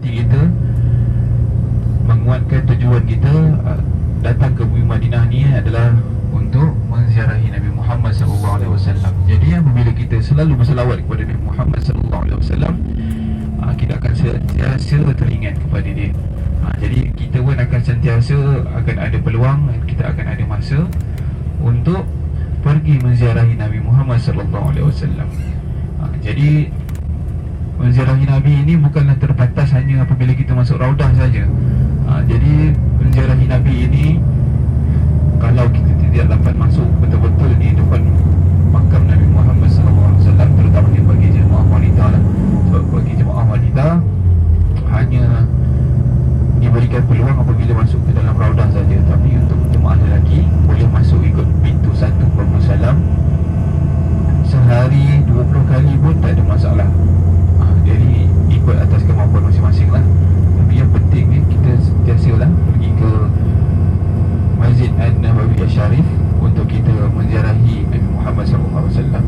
kita menguatkan tujuan kita datang ke bumi Madinah ni adalah untuk menziarahi Nabi Muhammad SAW. Jadi apabila kita selalu berselawat kepada Nabi Muhammad SAW, kita akan sentiasa teringat kepada dia. Jadi kita pun akan sentiasa akan ada peluang, kita akan ada masa untuk pergi menziarahi Nabi Muhammad SAW. Jadi menziarahi Nabi ini bukanlah terbatas hanya apabila kita masuk raudah saja. Jadi menziarahi Nabi ini, kalau kita tidak dapat masuk betul-betul di depan makam Nabi Muhammad SAW, terutamanya bagi jemaah wanita lah. Sebab bagi jemaah wanita hanya diberikan peluang apabila masuk ke dalam raudah saja. Tapi untuk jemaah lelaki boleh masuk ikut pintu 1 Salam. Sehari 20 kali pun tak ada masalah. Jadi ikut atas kemampuan masing-masing lah. Tapi yang penting ni kita sentiasalah pergi ke Masjid An-Nabawi Al-Sharif untuk kita menziarahi Nabi Muhammad SAW.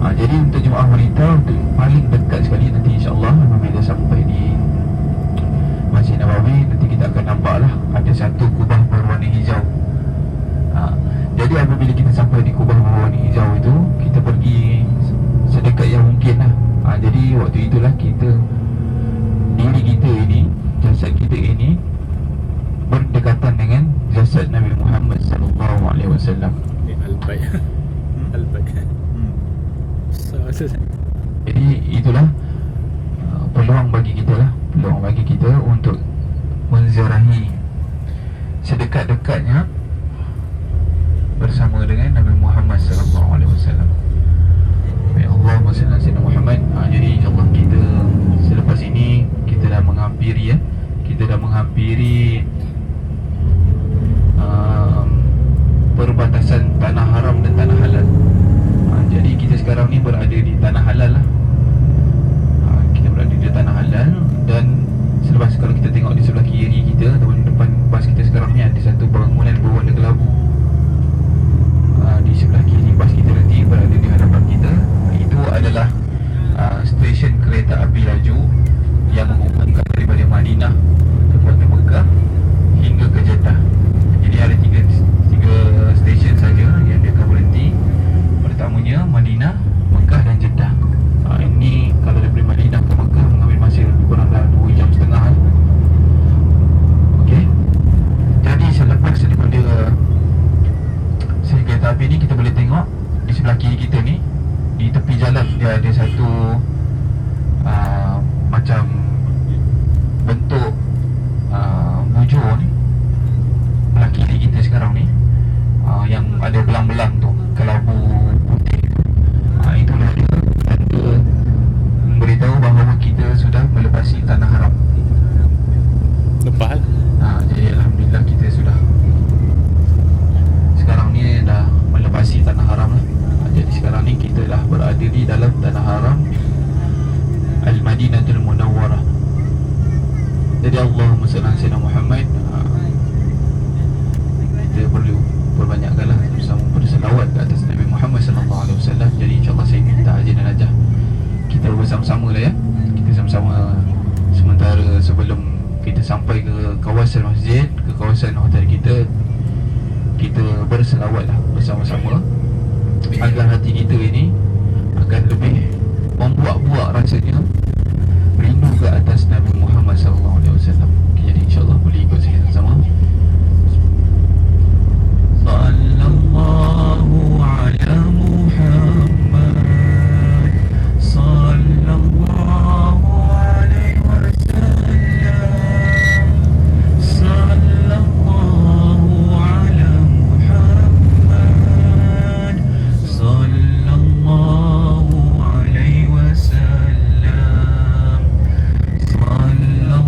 Jadi untuk jemaah wanita, untuk paling dekat sekali nanti insyaAllah apabila sampai di Masjid Nabawi, nanti kita akan nampak lah ada satu kubah berwarna hijau. Jadi apabila kita sampai di kubah berwarna hijau itu, kita pergi sedekat yang mungkin lah. Jadi waktu itulah diri kita ini, jasad kita ini berdekatan dengan jasad Nabi Muhammad SAW. Al-Baik. Al-Baik. Jadi itulah peluang bagi kita untuk menziarahi sedekat-dekatnya bersama dengan Nabi Muhammad SAW. Ya Allah, Allahumma salli ala Muhammad. Jadi insyaAllah kita selepas ini kita dah menghampiri perbatasan tanah haram dan tanah halal. Jadi kita sekarang ni berada di tanah halal lah. Kita berada di tanah halal, dan selepas kalau kita tengok di sebelah kiri kita ataupun depan bas kita sekarang ni ada satu bangunan berwarna kelabu. Di sebelah kiri bas kita nanti berada di hadapan kita, itu adalah stesen kereta api laju yang menghubungkan daripada Madinah kepada Mekah hingga ke Jeddah. Jadi ada tiga stesen saja yang dia akan berhenti. Pertamanya Madinah, Mekah dan Jeddah. Ini kalau daripada Madinah ke Mekah mengambil masa lebih kurang dalam 2 jam setengah. Okey. Jadi selepas daripada kereta api ni, kita boleh tengok di sebelah kiri kita ni, di tepi jalan dia ada satu macam bentuk bujur ni sebelah kiri kita sekarang ni, yang ada belang-belang tu, kelabu putih tu. Itulah dia tanda memberitahu bahawa kita sudah melepasi tanah haram. Lepas Jadi alhamdulillah kita sudah sekarang ni dah melepasi tanah haram lah. Jadi sekarang ni kita dah berada di dalam tanah haram Al-Madinatul Munawwarah. Jadi Allahumma salli ala Muhammad. Kita perlu perbanyakkanlah bersama berselawat ke atas Nabi Muhammad SAW. Jadi insyaAllah saya minta Haji dan Hajah kita bersama-sama lah ya. Kita sama-sama sementara sebelum kita sampai ke kawasan masjid, ke kawasan hotel kita, kita berselawat lah bersama-sama agar hati kita ini akan lebih membuak-buak rasanya rindu ke atas Nabi Muhammad SAW. Jadi insyaAllah boleh ikut saya sama. Sallallahu ala Muhammad, sallallahu alaihi wasallam, sallallahu ala Muhammad, sallallahu alaihi wasallam, sallallahu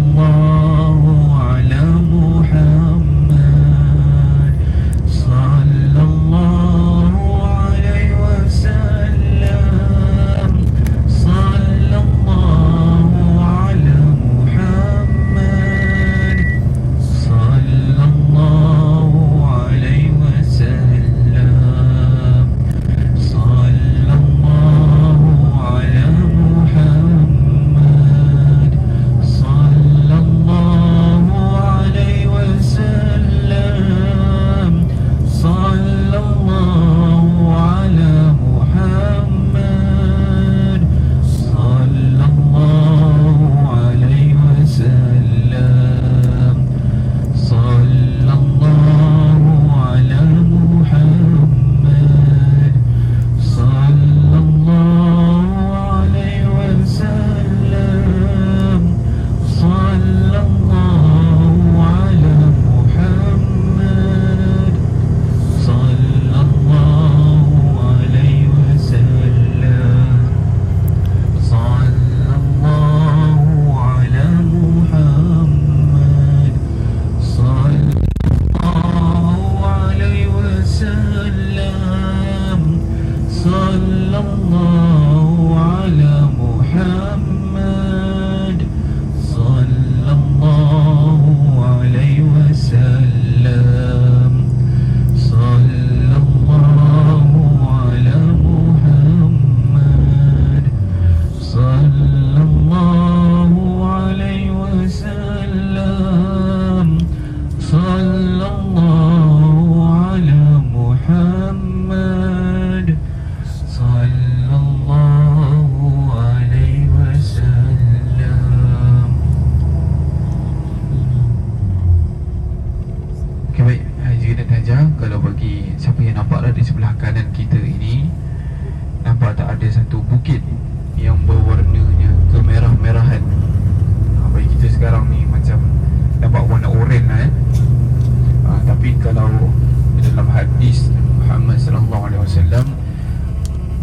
Wasallam,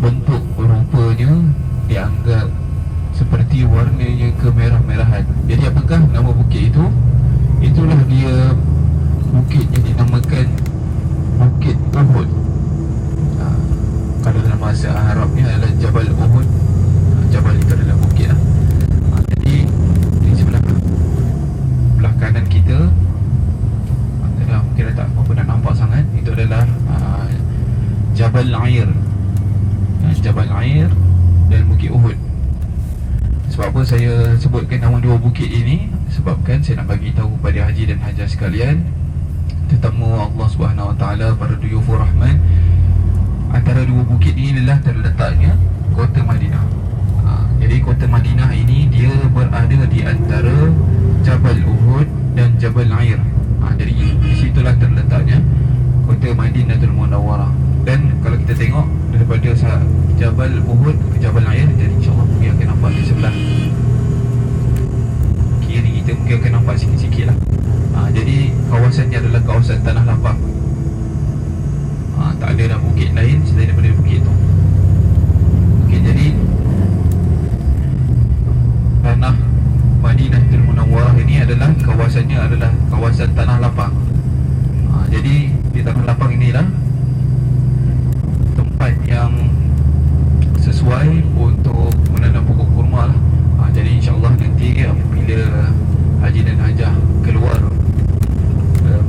bentuk rupanya dianggap seperti warnanya kemerah-merahan. Jadi apakah nama bukit itu? Itulah dia bukit yang dinamakan Bukit Uhud. Kalau dalam bahasa Arabnya adalah Jabal Uhud. Jabal itu adalah bukit lah. Jadi di sebelah kanan kita, mungkin tak apa nak nampak sangat, itu adalah Jabal Air, Jabal Air dan Bukit Uhud. Sebab apa saya sebutkan nama dua bukit ini? Sebabkan saya nak bagi tahu pada haji dan hajah sekalian, tetamu Allah Subhanahu Wa Taala, para duyufur rahman, antara dua bukit ini adalah terletaknya kota Madinah. Jadi kota Madinah ini dia berada di antara Jabal Uhud dan Jabal Air. Jadi di situlah terletaknya kota Madinatul Munawwarah. Dan kalau kita tengok daripada Jabal Uhud ke Jabal Air, jadi insyaAllah mungkin akan nampak di sebelah kiri kita, mungkin akan nampak sikit-sikit lah. Jadi kawasannya adalah kawasan tanah lapang. Tak ada dah bukit lain selain daripada bukit itu. Okey, jadi tanah Madinatul Munawwarah ini adalah kawasannya adalah kawasan tanah lapang. Jadi di tanah lapang inilah tempat yang sesuai untuk menanam pokok kurma lah. Jadi insyaAllah nanti apabila haji dan hajah keluar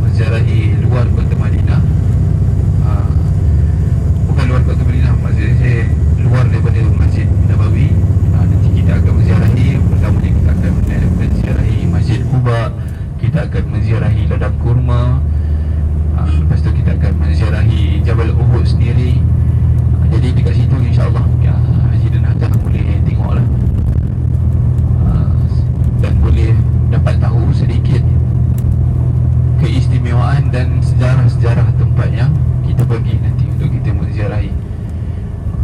menziarahi luar kota Madinah, bukan luar kota Madinah, maksudnya saya luar daripada Masjid Nabawi, nanti kita akan menziarahi, pertamanya kita akan menziarahi Masjid Quba, kita akan menziarahi ladang kurma, lepas tu kita akan menziarahi Jabal Uhud sendiri. Jadi dekat situ insyaAllah haji dan hajah boleh tengoklah, dan boleh dapat tahu sedikit keistimewaan dan sejarah-sejarah tempat yang kita pergi nanti untuk kita menziarahi.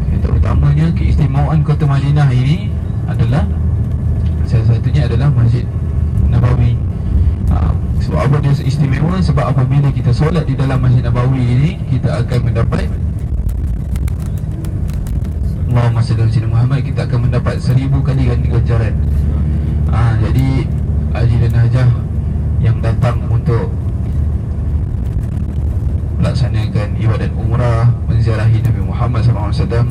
Yang terutamanya keistimewaan kota Madinah ini adalah salah satunya adalah Masjid Nabawi. Sebab apa dia istimewa? Sebab apabila kita solat di dalam Masjid Nabawi ini, kita akan mendapat Allahumma salli ala sayyidina Muhammad, kita akan mendapat 1000 kali ganjaran. Jadi haji dan hajah yang datang untuk melaksanakan ibadat umrah, menziarahi Nabi Muhammad SAW,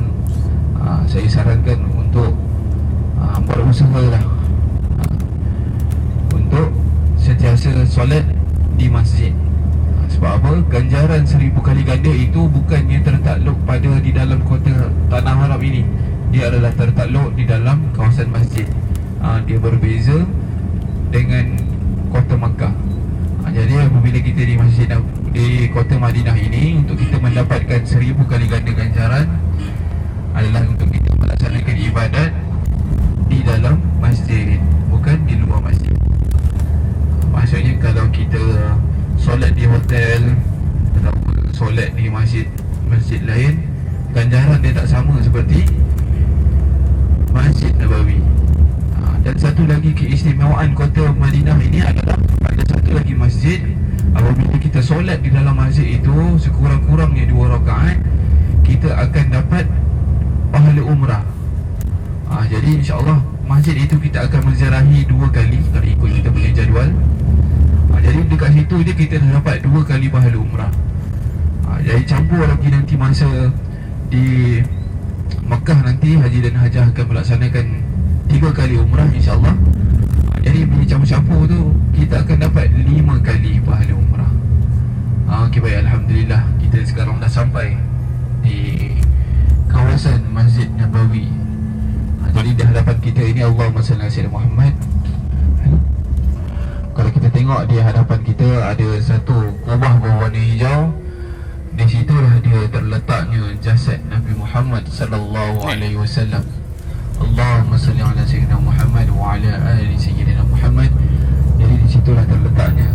saya sarankan untuk buat usaha lah, untuk sentiasa solat di masjid. Sebab apa? Ganjaran 1000 kali ganda itu bukannya tertakluk pada di dalam kota Tanah Haram ini. Dia adalah tertakluk di dalam kawasan masjid. Dia berbeza dengan kota Makkah. Jadi apabila kita di masjid di kota Madinah ini, untuk kita mendapatkan 1000 kali ganda ganjaran adalah untuk kita melaksanakan ibadat di dalam masjid, bukan di luar masjid. Maksudnya kalau kita solat di hotel atau solat di masjid lain, ganjaran dia tak sama seperti Masjid Nabawi. Dan satu lagi keistimewaan kota Madinah ini adalah ada satu lagi masjid. Apabila kita solat di dalam masjid itu sekurang-kurangnya 2 rakaat, kita akan dapat pahala umrah. Jadi insyaAllah masjid itu kita akan menziarahi 2 kali kalau ikut kita punya jadual. Jadi dekat situ je kita dah dapat 2 kali pahala umrah. Jadi campur lagi nanti masa di Makkah, nanti haji dan hajah akan melaksanakan 3 kali umrah insyaAllah. Jadi bila campur-campur tu kita akan dapat 5 kali pahala umrah. Okey, baik, Alhamdulillah kita sekarang dah sampai di kawasan Masjid Nabawi. Jadi di hadapan kita ini Allahumma salli ala sayyidina Muhammad. Kalau kita tengok di hadapan kita ada satu kubah berwarna hijau. Di situlah dia terletaknya jasad Nabi Muhammad sallallahu alaihi wasallam. Allahumma salli ala sayyidina Muhammad wa ala ali sayyidina Muhammad. Jadi di situlah terletaknya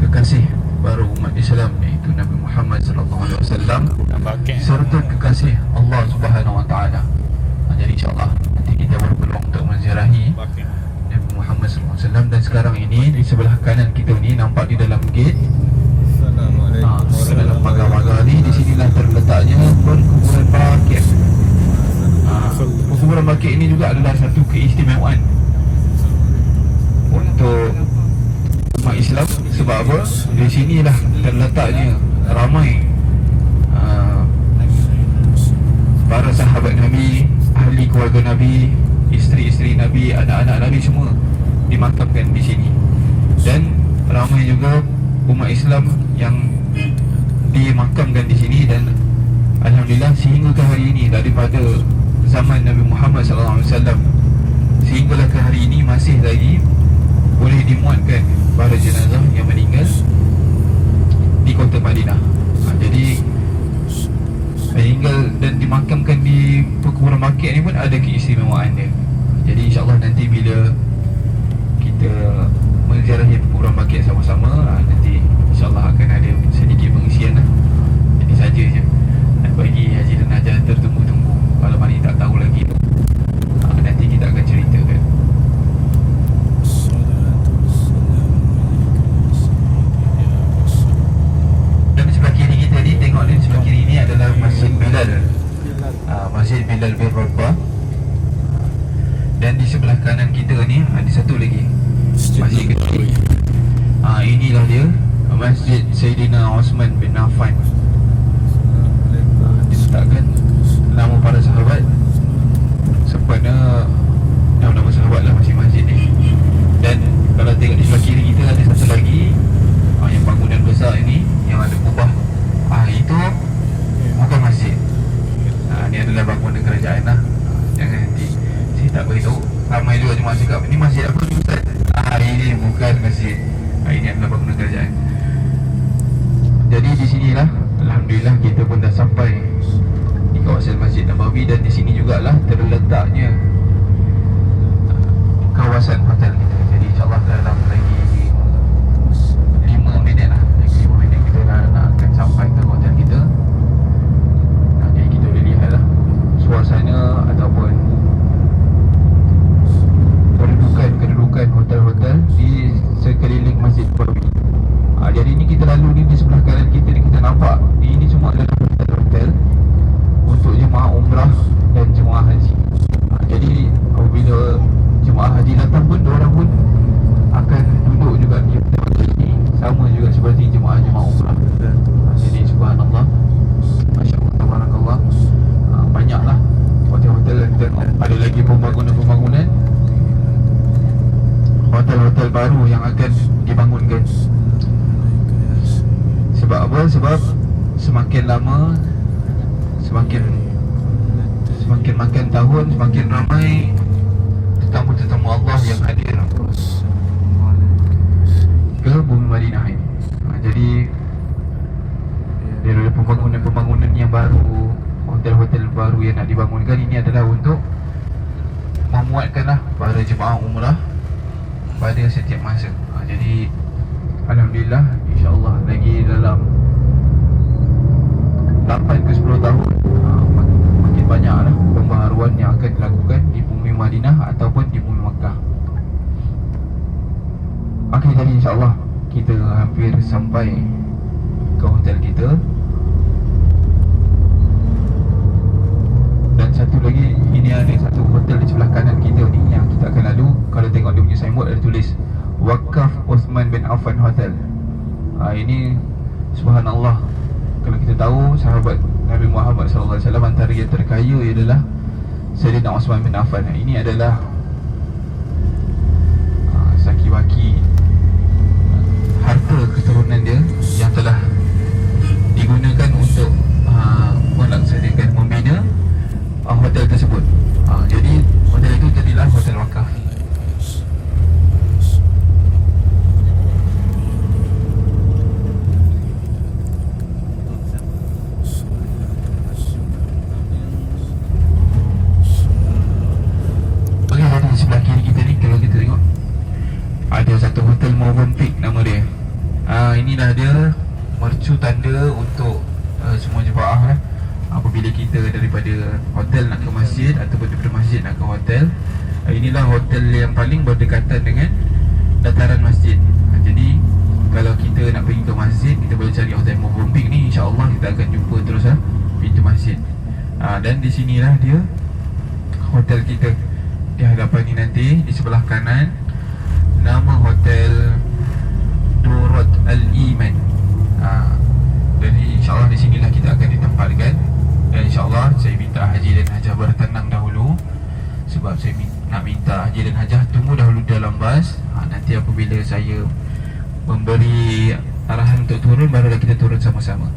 kekasih baru umat Islam, iaitu Nabi Muhammad sallallahu alaihi wasallam, serta kekasih Allah Subhanahu wa taala. Jadi insyaAllah nanti kita berpeluang untuk menziarahi Nabi Muhammad SAW. Dan sekarang ini di sebelah kanan kita ni nampak di dalam gate Dalam pagar-pagar ni, di sinilah terletaknya perkuburan Baqi'. Perkuburan Baqi' ini juga adalah satu keistimewaan untuk umat Islam. Sebab apa? Di sinilah terletaknya ramai para sahabat Nabi, ahli keluarga Nabi, isteri-isteri Nabi, anak-anak Nabi semua dimakamkan di sini. Dan ramai juga umat Islam yang dimakamkan di sini. Dan alhamdulillah sehingga ke hari ini, daripada zaman Nabi Muhammad SAW sehinggalah ke hari ini masih lagi boleh dimuatkan para jenazah yang meninggal di kota Madinah. Jadi meninggal dan dimakamkan di perkuburan Baqi' ni pun ada keistimewaan dia. Jadi insyaAllah nanti bila kita menziarahi perkuburan Baqi' sama-sama, nanti insyaAllah akan ada sedikit pengisian lah. Jadi saja je nak bagi Haji dan Najah tertunggu-tunggu. Kalau mana tak tahu lagi tu, nanti kita akan ceritakan. Dan sebelah kiri kita ni, tengok ni, sebelah kiri ni adalah Masjid Bilal, Masjid Bilal bin Rabah. Dan di sebelah kanan kita ni ada satu lagi masjid kecil. Inilah dia, Masjid Sayyidina Osman bin Affan. Diletakkan nama para sahabat sempena nama-nama sahabat lah masih masjid ni. Dan kalau tengok di sebelah kiri kita ada satu lagi, yang bangunan besar ini yang ada kubah, itu bukan masjid. Ni adalah bangunan kerajaan lah. Jangan nanti saya tak beritahu, ramai juga cuma cakap ni masjid apa ni Ustaz? Ini bukan masjid. Ini adalah bangunan kerajaan. Jadi di sinilah alhamdulillah kita pun dah sampai di kawasan Masjid Nabawi. Dan di sini jugalah terletaknya kawasan hotel kita. Jadi insyaAllah dalam lagi 5 minit lah, lagi 5 minit kita dah nak akan sampai ke hotel kita. Jadi kita boleh lihat lah suasana ataupun kedudukan hotel-hotel di sekeliling Masjid Nabawi. Jadi ni kita lalu ni, di sebelah kanan kita ni kita nampak ini semua adalah hotel-hotel untuk jemaah umrah dan jemaah haji. Jadi apabila jemaah haji datang pun, diorang pun akan duduk juga di hotel ini, sama juga seperti jemaah-jemaah umrah. Jadi subhanallah, Masya Allah, tabarakallah, banyaklah hotel-hotel. Dan ada lagi pembangunan-pembangunan hotel-hotel baru yang akan dibangunkan. Sebab apa? Sebab semakin lama, semakin makan tahun, semakin ramai tetamu-tetamu Allah yang hadir ke bumi Madinah ini. Jadi daripada pembangunan-pembangunan yang baru, hotel-hotel baru yang nak dibangunkan, ini adalah untuk memuatkanlah para jemaah umrah pada setiap masa. Jadi alhamdulillah, insyaAllah lagi dalam 8 ke 10 tahun makin banyaklah pembaharuan yang akan dilakukan di bumi Madinah ataupun di bumi Makkah. Jadi insyaAllah kita hampir sampai ke hotel kita. Dan satu lagi, ini ada satu hotel di sebelah kanan kita ni yang kita akan lalu. Kalau tengok dia punya signboard ada tulis Wakaf Osman bin Affan Hotel. Ini subhanallah, kalau kita tahu sahabat Nabi Muhammad SAW antara yang terkaya adalah Sayyidina Osman bin Affan. Ini adalah saki-baki harta keturunan dia yang telah digunakan untuk melaksanakan, membina hotel tersebut. Jadi hotel itu jadilah hotel wakaf. Sebelah kiri kita ni, kalau kita tengok ada satu hotel Movenpick nama dia. Inilah dia mercu tanda untuk semua jemaah apabila kita daripada hotel nak ke masjid ataupun daripada masjid nak ke hotel. Inilah hotel yang paling berdekatan dengan dataran masjid. Jadi Kalau kita nak pergi ke masjid, kita boleh cari Hotel Movenpick ni, insya-Allah kita akan jumpa terus pintu masjid. Dan di sinilah dia hotel kita. Di hadapan ni nanti, di sebelah kanan, nama hotel Durrat Al-Iman. Jadi insya-Allah di sinilah kita akan ditempatkan. Dan insya-Allah saya minta Haji dan Hajah bertenang dahulu, sebab saya nak minta Haji dan Hajah tunggu dahulu dalam bas. Nanti apabila saya memberi arahan untuk turun, barulah kita turun sama-sama.